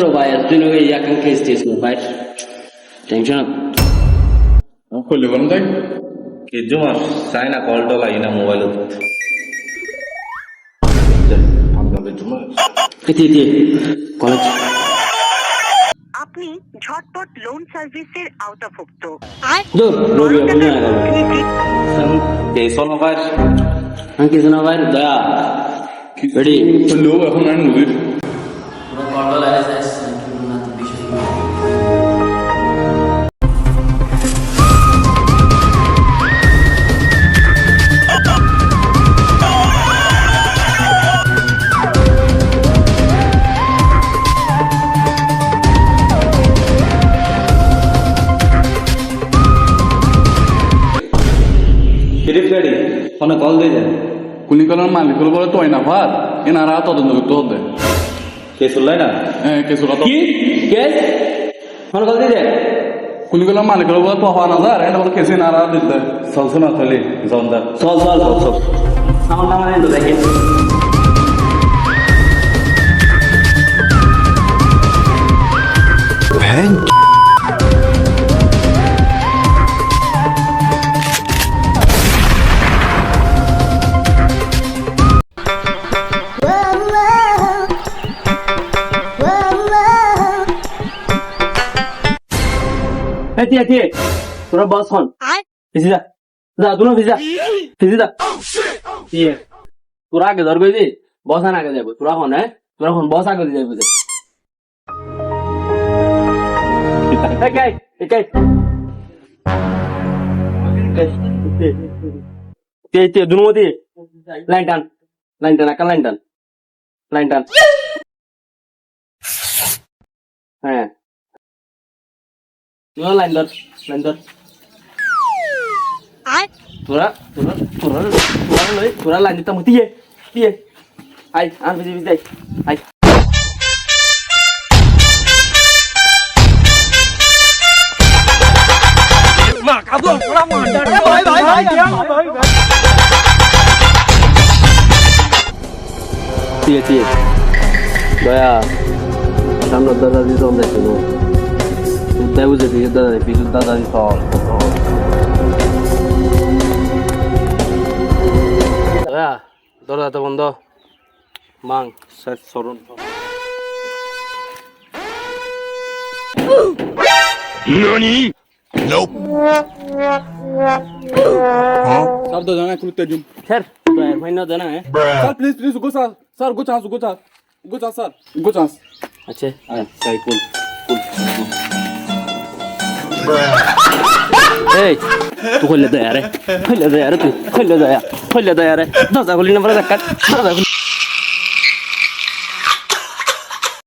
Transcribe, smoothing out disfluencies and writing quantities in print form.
रो भाई तुम लोग ये क्या केस टेस में भाई टेंशन খুললে বলুন তাই কি জুমার চাই না কল টল আই না মোবাইল किती कॉलेज আপনি ঝটপট লোন সার্ভিসের আওতাভুক্ত दो रोड में नहीं आएगा কে সোনো ভাই हाँ किसी ना भाई दया रेडी খুললেও এখন আর নদীর पूरा कॉल लगा है ना तो विषय ফিলিপ গাড়ি ফোনে কল দিয়ে যান কুলিকলার মালিক হলো বলে তোই না ভার এনারা তদন্ত করতে হবে কে শুনলাই না কিছু কথা की केस फोन कर दीजिए কুলিকলার মালিক হলো বলে তো হওয়া না যার এটা বলে কেসে এনারা দিতে চলছো না খালি জমদার सॉल्व सॉल्व सॉल्व साउंड ना मारे तो देखिए ठीक पूरा बॉस फोन फिसी जा दोनों फिसी जा ये पूरा आगे धर गई बॉस आने आगे जाए पूरा फोन है पूरा फोन बॉस आगे जाए मुझे ते दोनों होती लाइन टन अकल लाइन टन हाँ Nó lên lên Tụi nó làm cho tao một tí ai ăn cái gì đây ai mà cả tuần nó mà tí Daya Sampai dadah di sana itu Sudah udah di dadah di dadah di sana Daya Dora ta বন্ধ Mang set sorun NANI? Nope. Sir तो जाना कुल Tejum Sir महीना देना है Sir please go sir go chance अच्छा তাই কুল Hey तू खोल ले दे यार तू खोल ले दे यार दरवाजा खोली ना बड़ा धक्का